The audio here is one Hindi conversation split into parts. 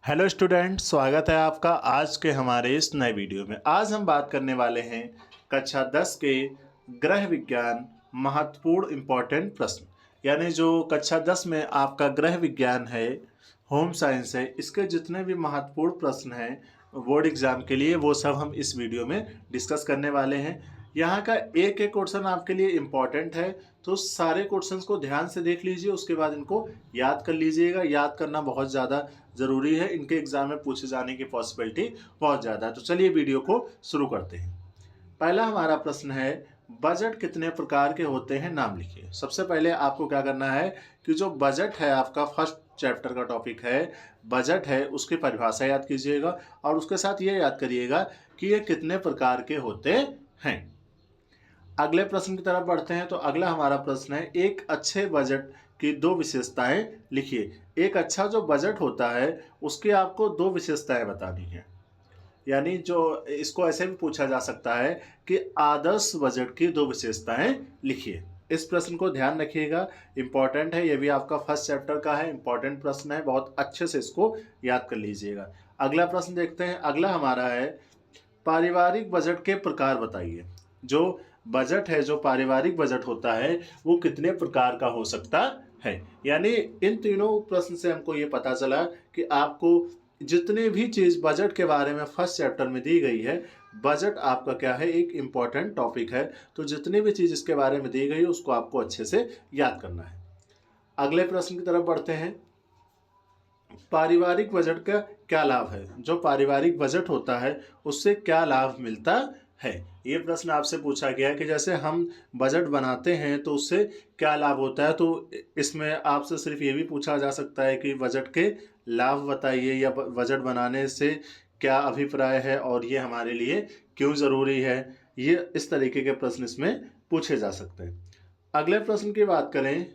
हेलो स्टूडेंट, स्वागत है आपका आज के हमारे इस नए वीडियो में। आज हम बात करने वाले हैं कक्षा 10 के ग्रह विज्ञान महत्वपूर्ण इम्पोर्टेंट प्रश्न। यानी जो कक्षा 10 में आपका ग्रह विज्ञान है, होम साइंस है, इसके जितने भी महत्वपूर्ण प्रश्न हैं बोर्ड एग्जाम के लिए, वो सब हम इस वीडियो में डिस्कस करने वाले हैं। यहाँ का एक एक क्वेश्चन आपके लिए इम्पॉर्टेंट है, तो सारे क्वेश्चंस को ध्यान से देख लीजिए, उसके बाद इनको याद कर लीजिएगा। याद करना बहुत ज़्यादा ज़रूरी है, इनके एग्जाम में पूछे जाने की पॉसिबिलिटी बहुत ज़्यादा है। तो चलिए वीडियो को शुरू करते हैं। पहला हमारा प्रश्न है, बजट कितने प्रकार के होते हैं, नाम लिखिए। सबसे पहले आपको क्या करना है कि जो बजट है, आपका फर्स्ट चैप्टर का टॉपिक है बजट है, उसकी परिभाषा याद कीजिएगा और उसके साथ ये याद करिएगा कि ये कितने प्रकार के होते हैं। अगले प्रश्न की तरफ बढ़ते हैं। तो अगला हमारा प्रश्न है, एक अच्छे बजट की दो विशेषताएं लिखिए। एक अच्छा जो बजट होता है उसकी आपको दो विशेषताएं बतानी है। यानी जो इसको ऐसे भी पूछा जा सकता है कि आदर्श बजट की दो विशेषताएं लिखिए। इस प्रश्न को ध्यान रखिएगा, इंपॉर्टेंट है। ये भी आपका फर्स्ट चैप्टर का है, इंपॉर्टेंट प्रश्न है, बहुत अच्छे से इसको याद कर लीजिएगा। अगला प्रश्न देखते हैं। अगला हमारा है, पारिवारिक बजट के प्रकार बताइए। जो बजट है, जो पारिवारिक बजट होता है, वो कितने प्रकार का हो सकता है। यानी इन तीनों प्रश्न से हमको ये पता चला कि आपको जितने भी चीज़ बजट के बारे में फर्स्ट चैप्टर में दी गई है, बजट आपका क्या है, एक इम्पॉर्टेंट टॉपिक है। तो जितनी भी चीज़ इसके बारे में दी गई है उसको आपको अच्छे से याद करना है। अगले प्रश्न की तरफ बढ़ते हैं। पारिवारिक बजट का क्या लाभ है। जो पारिवारिक बजट होता है उससे क्या लाभ मिलता है। ये प्रश्न आपसे पूछा गया है कि जैसे हम बजट बनाते हैं तो उससे क्या लाभ होता है। तो इसमें आपसे सिर्फ ये भी पूछा जा सकता है कि बजट के लाभ बताइए, या बजट बनाने से क्या अभिप्राय है और ये हमारे लिए क्यों ज़रूरी है। ये इस तरीके के प्रश्न इसमें पूछे जा सकते हैं। अगले प्रश्न की बात करें,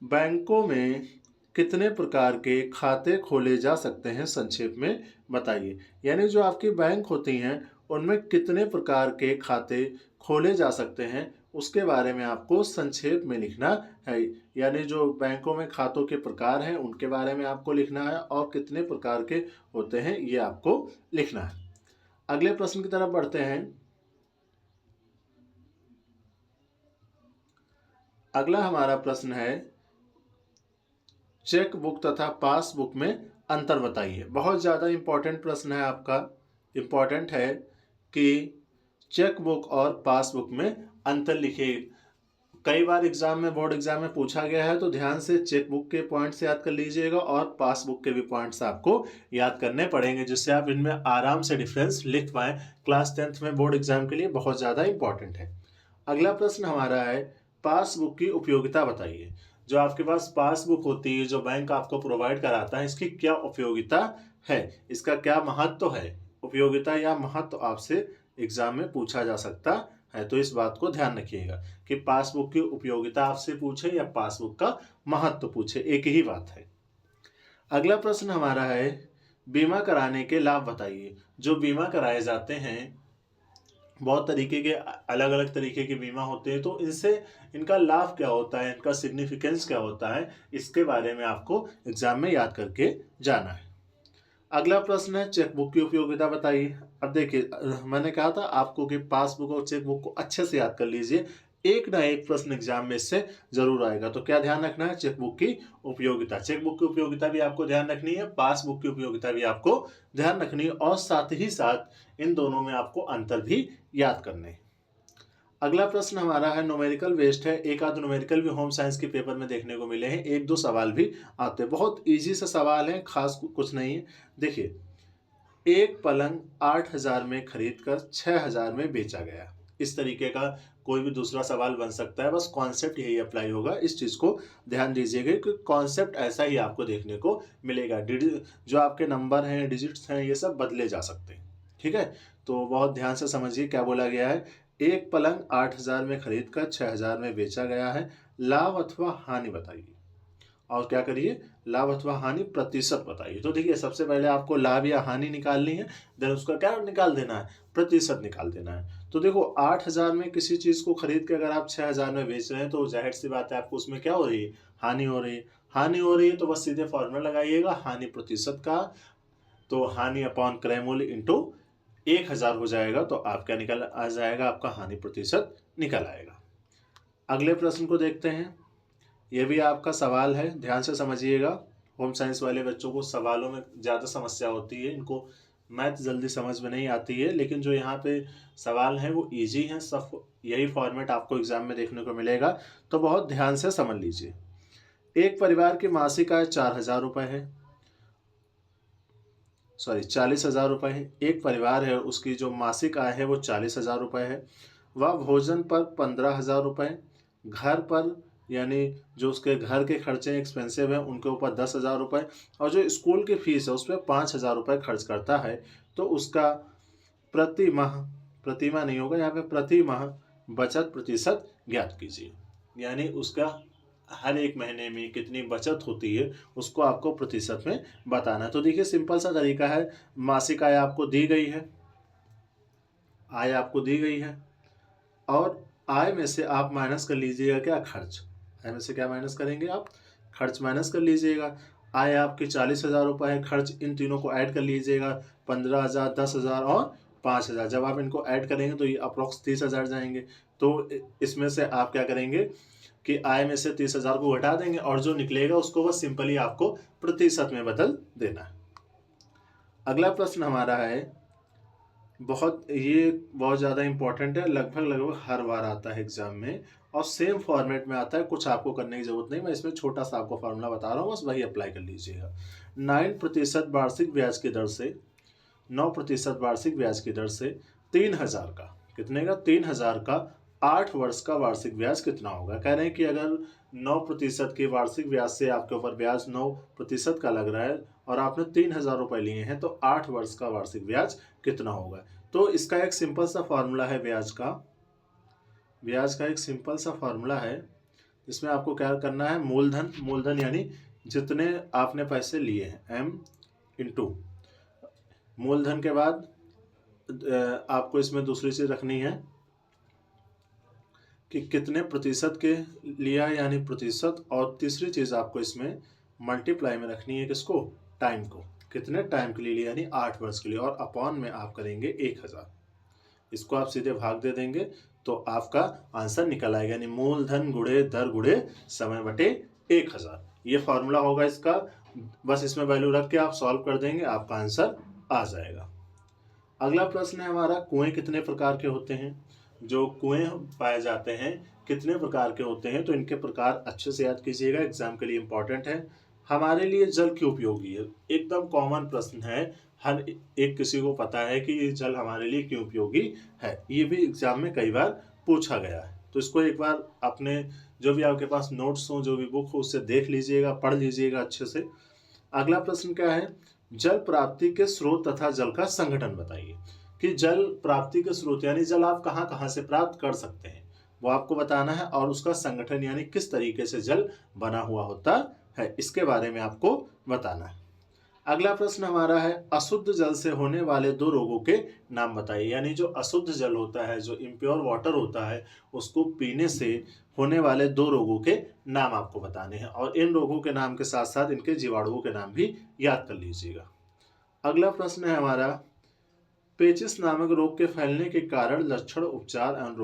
बैंकों में कितने प्रकार के खाते खोले जा सकते हैं, संक्षेप में बताइए। यानी जो आपकी बैंक होती हैं उनमें कितने प्रकार के खाते खोले जा सकते हैं, उसके बारे में आपको संक्षेप में लिखना है। यानी जो बैंकों में खातों के प्रकार हैं उनके बारे में आपको लिखना है और कितने प्रकार के होते हैं ये आपको लिखना है। अगले प्रश्न की तरफ बढ़ते हैं। अगला हमारा प्रश्न है, चेक बुक तथा पासबुक में अंतर बताइए। बहुत ज़्यादा इम्पोर्टेंट प्रश्न है आपका। इम्पोर्टेंट है कि चेक बुक और पासबुक में अंतर लिखिए। कई बार एग्जाम में, बोर्ड एग्जाम में पूछा गया है, तो ध्यान से चेक बुक के पॉइंट्स याद कर लीजिएगा और पासबुक के भी पॉइंट्स आपको याद करने पड़ेंगे, जिससे आप इनमें आराम से डिफरेंस लिख पाएँ। क्लास 10th में बोर्ड एग्जाम के लिए बहुत ज़्यादा इंपॉर्टेंट है। अगला प्रश्न हमारा है, पासबुक की उपयोगिता बताइए। जो आपके पास पासबुक होती है, जो बैंक आपको प्रोवाइड कराता है, इसकी क्या उपयोगिता है, इसका क्या महत्व है। उपयोगिता या महत्व आपसे एग्जाम में पूछा जा सकता है, तो इस बात को ध्यान रखिएगा कि पासबुक की उपयोगिता आपसे पूछे या पासबुक का महत्व पूछे, एक ही बात है। अगला प्रश्न हमारा है, बीमा कराने के लाभ बताइए। जो बीमा कराए जाते हैं, बहुत तरीके के अलग अलग तरीके के बीमा होते हैं, तो इनसे इनका लाभ क्या होता है, इनका सिग्निफिकेंस क्या होता है, इसके बारे में आपको एग्जाम में याद करके जाना है। अगला प्रश्न है, चेकबुक की उपयोगिता बताइए। अब देखिए, मैंने कहा था आपको कि पासबुक और चेकबुक को अच्छे से याद कर लीजिए, एक ना एक प्रश्न एग्जाम में इससे जरूर आएगा। तो क्या ध्यान रखना है, चेकबुक की उपयोगिता। चेकबुक की उपयोगिता भी आपको ध्यान रखनी है, पासबुक की उपयोगिता भी आपको ध्यान रखनी है, और साथ ही साथ इन दोनों में आपको अंतर भी याद करने हैं। अगला प्रश्न हमारा है, न्यूमेरिकल बेस्ड है। एक आध न्यूमेरिकल भी होम साइंस के पेपर में देखने को मिले हैं, एक दो सवाल भी आते हैं। बहुत इजी से सवाल है, खास कुछ नहीं है। देखिए, एक पलंग 8,000 में खरीद कर 6,000 में बेचा गया। इस तरीके का कोई भी दूसरा सवाल बन सकता है, बस कॉन्सेप्ट यही अप्लाई होगा। इस चीज़ को ध्यान दीजिएगा कि कॉन्सेप्ट ऐसा ही आपको देखने को मिलेगा। जो आपके नंबर हैं, डिजिट्स हैं, ये सब बदले जा सकते हैं। ठीक है, तो बहुत ध्यान से समझिए क्या बोला गया है। एक पलंग 8,000 में खरीद कर 6,000 में बेचा गया है। लाभ अथवा हानि बताइए, और क्या करिए, लाभ अथवा हानि प्रतिशत बताइए। तो देखिए, सबसे पहले आपको लाभ या हानि निकालनी है, देन उसका क्या निकाल देना है, प्रतिशत निकाल देना है। तो देखो, 8,000 में किसी चीज़ को खरीद के अगर आप 6,000 में बेच रहे हैं, तो जाहिर सी बात है आपको उसमें क्या हो रही है, हानि हो रही है। हानि हो रही है तो बस सीधे फॉर्मूला लगाइएगा, हानि प्रतिशत का तो हानि अपॉन क्रय मूल्य इंटू 1000 हो जाएगा, तो आप क्या निकल आ जाएगा, आपका हानि प्रतिशत निकल आएगा। अगले प्रश्न को देखते हैं। ये भी आपका सवाल है, ध्यान से समझिएगा। होम साइंस वाले बच्चों को सवालों में ज़्यादा समस्या होती है, इनको मैथ जल्दी समझ में नहीं आती है, लेकिन जो यहाँ पे सवाल हैं वो इजी हैं। सब यही फॉर्मेट आपको एग्जाम में देखने को मिलेगा, तो बहुत ध्यान से समझ लीजिए। एक परिवार की मासिक आय 4000 रुपये है, सॉरी 40,000 रुपये है। एक परिवार है, उसकी जो मासिक आय है वो 40,000 रुपये है। वह भोजन पर 15,000 रुपये, घर पर यानी जो उसके घर के खर्चे एक्सपेंसिव हैं उनके ऊपर 10,000 रुपये, और जो स्कूल की फीस है उस पर 5,000 रुपये खर्च करता है। तो उसका प्रति माह नहीं होगा यहाँ पे, प्रति माह बचत प्रतिशत ज्ञात कीजिए। यानी उसका हर एक महीने में कितनी बचत होती है उसको आपको प्रतिशत में बताना है। तो देखिए सिंपल सा तरीका है। मासिक आय आपको दी गई है, आय आपको दी गई है, और आय में से आप माइनस कर लीजिएगा क्या, खर्च। आय में से क्या माइनस करेंगे आप, खर्च माइनस कर लीजिएगा। आय आपकी 40,000 रुपये है, खर्च इन तीनों को ऐड कर लीजिएगा, 15,000, 10,000 और 5,000। जब आप इनको ऐड करेंगे तो ये अप्रोक्स 30,000 जाएंगे। तो इसमें से आप क्या करेंगे कि आय में से 30,000 को घटा देंगे, और जो निकलेगा उसको बस सिंपली आपको प्रतिशत में बदल देना है। अगला प्रश्न हमारा है, ये बहुत ज़्यादा इंपॉर्टेंट है, लगभग हर बार आता है एग्जाम में, और सेम फॉर्मेट में आता है। कुछ आपको करने की जरूरत नहीं, मैं इसमें छोटा सा आपको फॉर्मूला बता रहा हूँ, बस वही अप्लाई कर लीजिएगा। 9% वार्षिक ब्याज की दर से 9% वार्षिक ब्याज की दर से 3,000 का, कितने का, 3,000 का 8 वर्ष का वार्षिक ब्याज कितना होगा। कह रहे हैं कि अगर 9% के वार्षिक ब्याज से आपके ऊपर ब्याज 9% का लग रहा है और आपने 3,000 रुपये लिए हैं, तो 8 वर्ष का वार्षिक ब्याज कितना होगा। तो इसका एक सिंपल सा फॉर्मूला है, ब्याज का एक सिंपल सा फॉर्मूला है। इसमें आपको क्या करना है, मूलधन यानी जितने आपने पैसे लिए हैं, m इंटू मूलधन के बाद आपको इसमें दूसरी चीज रखनी है कि कितने प्रतिशत के लिया है, यानी प्रतिशत, और तीसरी चीज आपको इसमें मल्टीप्लाई में रखनी है किसको, टाइम को, कितने टाइम के लिए लिया, यानी 8 वर्ष के लिए, और अपॉन में आप करेंगे 1000। इसको आप सीधे भाग दे देंगे तो आपका आंसर निकल आएगा, यानी मूलधन गुणे दर गुणे समय बटे 1000। ये फॉर्मूला होगा इसका, बस इसमें वैल्यू रख के आप सॉल्व कर देंगे, आपका आंसर आ जाएगा। अगला प्रश्न है हमारा, कुएं कितने प्रकार के होते हैं। जो कुएं पाए जाते हैं कितने प्रकार के होते हैं, तो इनके प्रकार अच्छे से याद कीजिएगा, एग्जाम के लिए इंपॉर्टेंट है। हमारे लिए जल क्यों उपयोगी है, एकदम कॉमन प्रश्न है, हर एक किसी को पता है कि ये जल हमारे लिए क्यों उपयोगी है। ये भी एग्जाम में कई बार पूछा गया है, तो इसको एक बार अपने जो भी आपके पास नोट्स हो, जो भी बुक हो, उससे देख लीजिएगा, पढ़ लीजिएगा अच्छे से। अगला प्रश्न क्या है, जल प्राप्ति के स्रोत तथा जल का संगठन बताइए। कि जल प्राप्ति के स्रोत यानी जल आप कहाँ कहाँ से प्राप्त कर सकते हैं वो आपको बताना है, और उसका संगठन यानी किस तरीके से जल बना हुआ होता है, इसके बारे में आपको बताना है। अगला प्रश्न हमारा है, अशुद्ध जल से होने वाले 2 रोगों के नाम बताइए। यानी जो अशुद्ध जल होता है, जो इम्प्योर वाटर होता है, उसको पीने से होने वाले 2 रोगों के नाम आपको बताने हैं, और इन रोगों के नाम के साथ साथ इनके जीवाणुओं के नाम भी याद कर लीजिएगा। अगला प्रश्न है हमारा, पेचिस नामक रोग के फैलने के कारण, लक्षण, उपचार एवं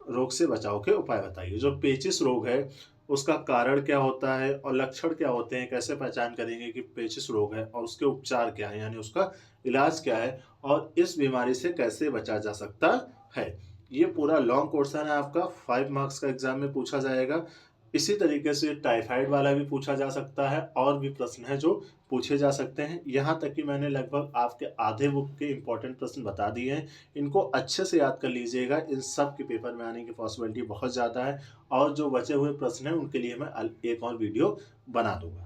रोग से बचाव के उपाय बताइए। जो पेचिस रोग है उसका कारण क्या होता है और लक्षण क्या होते हैं, कैसे पहचान करेंगे कि पेचिस रोग है, और उसके उपचार क्या है, यानी उसका इलाज क्या है, और इस बीमारी से कैसे बचा जा सकता है। ये पूरा लॉन्ग क्वेश्चन है आपका, 5 मार्क्स का एग्जाम में पूछा जाएगा। इसी तरीके से टाइफाइड वाला भी पूछा जा सकता है, और भी प्रश्न है जो पूछे जा सकते हैं। यहाँ तक कि मैंने लगभग आपके आधे बुक के इंपॉर्टेंट प्रश्न बता दिए हैं, इनको अच्छे से याद कर लीजिएगा। इन सब के पेपर में आने की पॉसिबिलिटी बहुत ज़्यादा है, और जो बचे हुए प्रश्न हैं उनके लिए मैं एक और वीडियो बना दूंगा।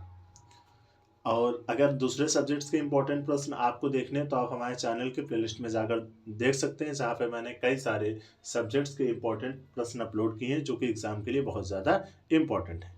और अगर दूसरे सब्जेक्ट्स के इंपॉर्टेंट प्रश्न आपको देखने तो आप हमारे चैनल के प्लेलिस्ट में जाकर देख सकते हैं, जहाँ पे मैंने कई सारे सब्जेक्ट्स के इंपॉर्टेंट प्रश्न अपलोड किए हैं जो कि एग्जाम के लिए बहुत ज़्यादा इंपॉर्टेंट है।